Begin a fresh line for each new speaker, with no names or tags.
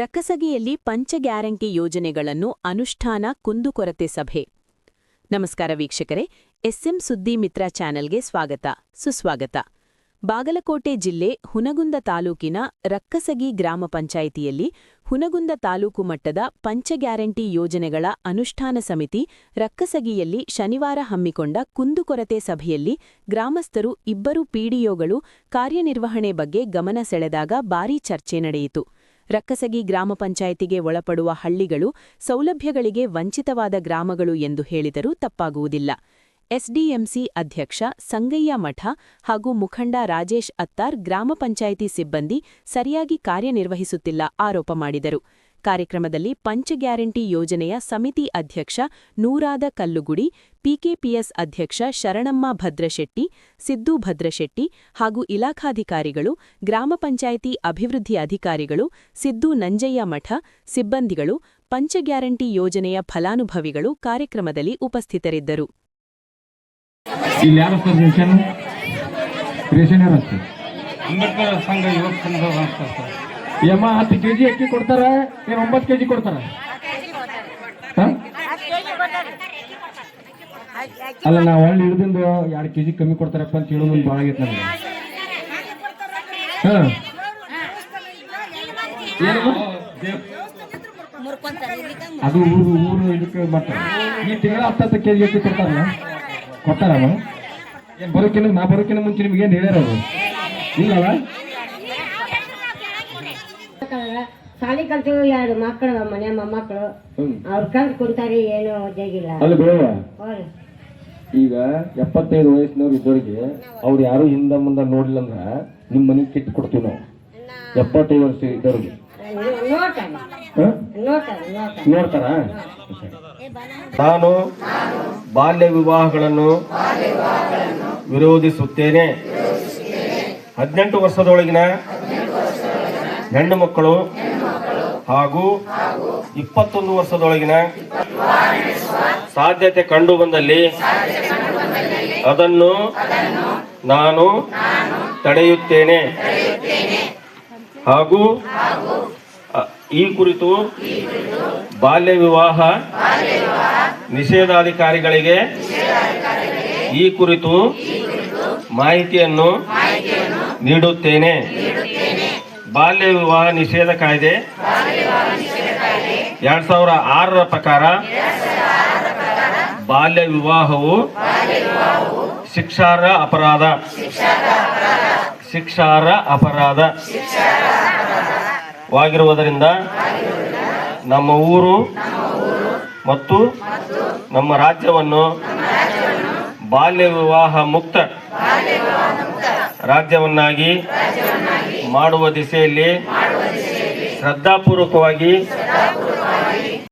ರಕ್ಕಸಗಿಯಲ್ಲಿ ಪಂಚ ಗ್ಯಾರಂಟಿ ಯೋಜನೆಗಳನ್ನು ಅನುಷ್ಠಾನ ಕುಂದುಕೊರತೆ ಸಭೆ. ನಮಸ್ಕಾರ ವೀಕ್ಷಕರೇ, ಎಸ್ಎಂ ಸುದ್ದಿ ಮಿತ್ರ ಚಾನೆಲ್ಗೆ ಸ್ವಾಗತ ಸುಸ್ವಾಗತ. ಬಾಗಲಕೋಟೆ ಜಿಲ್ಲೆ ಹುನಗುಂದ ತಾಲೂಕಿನ ರಕ್ಕಸಗಿ ಗ್ರಾಮ ಪಂಚಾಯಿತಿಯಲ್ಲಿ ಹುನಗುಂದ ತಾಲೂಕು ಮಟ್ಟದ ಪಂಚ ಗ್ಯಾರಂಟಿ ಯೋಜನೆಗಳ ಅನುಷ್ಠಾನ ಸಮಿತಿ ರಕ್ಕಸಗಿಯಲ್ಲಿ ಶನಿವಾರ ಹಮ್ಮಿಕೊಂಡ ಕುಂದುಕೊರತೆ ಸಭೆಯಲ್ಲಿ ಗ್ರಾಮಸ್ಥರು ಇಬ್ಬರು ಪಿಡಿಒಗಳು ಕಾರ್ಯನಿರ್ವಹಣೆ ಬಗ್ಗೆ ಗಮನ ಸೆಳೆದಾಗ ಭಾರೀ ಚರ್ಚೆ ನಡೆಯಿತು. ರಕ್ಕಸಗಿ ಗ್ರಾಮ ಪಂಚಾಯಿತಿಗೆ ಒಳಪಡುವ ಹಳ್ಳಿಗಳು ಸೌಲಭ್ಯಗಳಿಗೆ ವಂಚಿತವಾದ ಗ್ರಾಮಗಳು ಎಂದು ಹೇಳಿದರೂ ತಪ್ಪಾಗುವುದಿಲ್ಲ. ಎಸ್ಡಿಎಂಸಿ ಅಧ್ಯಕ್ಷ ಸಂಗಯ್ಯ ಮಠ ಹಾಗೂ ಮುಖಂಡ ರಾಜೇಶ್ ಅತ್ತಾರ್ ಗ್ರಾಮ ಪಂಚಾಯಿತಿ ಸಿಬ್ಬಂದಿ ಸರಿಯಾಗಿ ಕಾರ್ಯನಿರ್ವಹಿಸುತ್ತಿಲ್ಲ ಆರೋಪ ಮಾಡಿದರು. ಕಾರ್ಯಕ್ರಮದಲ್ಲಿ ಪಂಚ ಗ್ಯಾರಂಟಿ ಯೋಜನೆಯ ಸಮಿತಿ ಅಧ್ಯಕ್ಷ ನೂರಾದ ಕಲ್ಲುಗುಡಿ, ಪಿಕೆಪಿಎಸ್ ಅಧ್ಯಕ್ಷ ಶರಣಮ್ಮ ಭದ್ರಶೆಟ್ಟಿ, ಸಿದ್ದು ಭದ್ರಶೆಟ್ಟಿ ಹಾಗೂ ಇಲಾಖಾಧಿಕಾರಿಗಳು, ಗ್ರಾಮ ಪಂಚಾಯಿತಿ ಅಭಿವೃದ್ಧಿ ಅಧಿಕಾರಿಗಳು, ಸಿದ್ದು ನಂಜಯ್ಯ ಮಠ, ಸಿಬ್ಬಂದಿಗಳು, ಪಂಚ ಗ್ಯಾರಂಟಿ ಯೋಜನೆಯ ಫಲಾನುಭವಿಗಳು ಕಾರ್ಯಕ್ರಮದಲ್ಲಿ ಉಪಸ್ಥಿತರಿದ್ದರು.
ಅಂಬೇಡ್ಕರ್ ಸಂಘ ಯುವಕ ಸಂಘ
ಯಮ್ಮ 10 ಕೆಜಿ ಅಕ್ಕಿ ಕೊಡ್ತಾರ, 9 ಕೆಜಿ ಕೊಡ್ತಾರ? ಅಲ್ಲ, ನಾವು ಹಳ್ಳಿ ಹಿಡಿದಿಂದ 2 ಕೆಜಿ ಕಮ್ಮಿ ಕೊಡ್ತಾರಪ್ಪ ಅಂತ ಹೇಳೋದು ಭಾಳ ಆಗೈತೆ ನಮ್ಗೆ. ಅದು ಊರು ಇದಕ್ಕೆ ಮಾಡ್ತಾರೆ. ಈ ತಿಂಗಳ 10 ಕೆಜಿ ಅಕ್ಕಿ ಕೊಡ್ತಾರಲ್ಲ, ಕೊಟ್ಟಾರಮ್ಮ? ನಾ ಬರೋಕಿನ ಮುಂಚೆ ನಿಮ್ಗೆ ಏನು ಹೇಳ್ಯಾರ ಅವರು? ಇಲ್ಲವ?
ಸಾಲಿ ಕಲ್ತು 2 ಮಕ್ಕಳು ಮನೆ ಮೊಮ್ಮಕ್ಕಳು ಅವ್ರ ಕಲ್ತು ಕುಂತಾರಿ, ಏನು ಜಗಿಲ್ಲ.
ಅಲ್ಲಿ ಬೇಡ. ಈಗ 75 ವಯಸ್ಸಿನವ್ರು ಇದ್ದವ್ರಿಗೆ ಅವ್ರು ಯಾರು ಹಿಂದ ಮುಂದೆ ನೋಡ್ಲಿಲ್ಲ ಅಂದ್ರ ನಿಮ್ ಮನೆಗೆ ಕಿಟ್ಟು ಕೊಡ್ತೀವಿ ನಾವು. 75 ವರ್ಷ ಇದ್ದವ್ರಿಗೆ ನೋಡ್ತಾರ?
ನಾನು ಬಾಲ್ಯ ವಿವಾಹಗಳನ್ನು ವಿರೋಧಿಸುತ್ತೇನೆ. 18 ವರ್ಷದೊಳಗಿನ ಹೆಣ್ಣು ಮಕ್ಕಳು ಹಾಗೂ 21 ವರ್ಷದೊಳಗಿನ ಸಾಧ್ಯತೆ ಕಂಡು ಬಂದಲ್ಲಿ ಅದನ್ನು ನಾನು ತಡೆಯುತ್ತೇನೆ ಹಾಗೂ ಈ ಕುರಿತು ಬಾಲ್ಯ ವಿವಾಹ ನಿಷೇಧಾಧಿಕಾರಿಗಳಿಗೆ ಈ ಕುರಿತು ಮಾಹಿತಿಯನ್ನು ನೀಡುತ್ತೇನೆ. ಬಾಲ್ಯ ವಿವಾಹ ನಿಷೇಧ ಕಾಯ್ದೆ 2006 ಪ್ರಕಾರ ಬಾಲ್ಯ ವಿವಾಹವು ಶಿಕ್ಷಾರ್ಹ ಅಪರಾಧವಾಗಿರುವುದರಿಂದ ನಮ್ಮ ಊರು ಮತ್ತು ನಮ್ಮ ರಾಜ್ಯವನ್ನು ಬಾಲ್ಯ ವಿವಾಹ ಮುಕ್ತ ರಾಜ್ಯವನ್ನಾಗಿ ಮಾಡುವ ದಿಸೆಯಲ್ಲಿ ಶ್ರದ್ಧಾಪೂರ್ವಕವಾಗಿ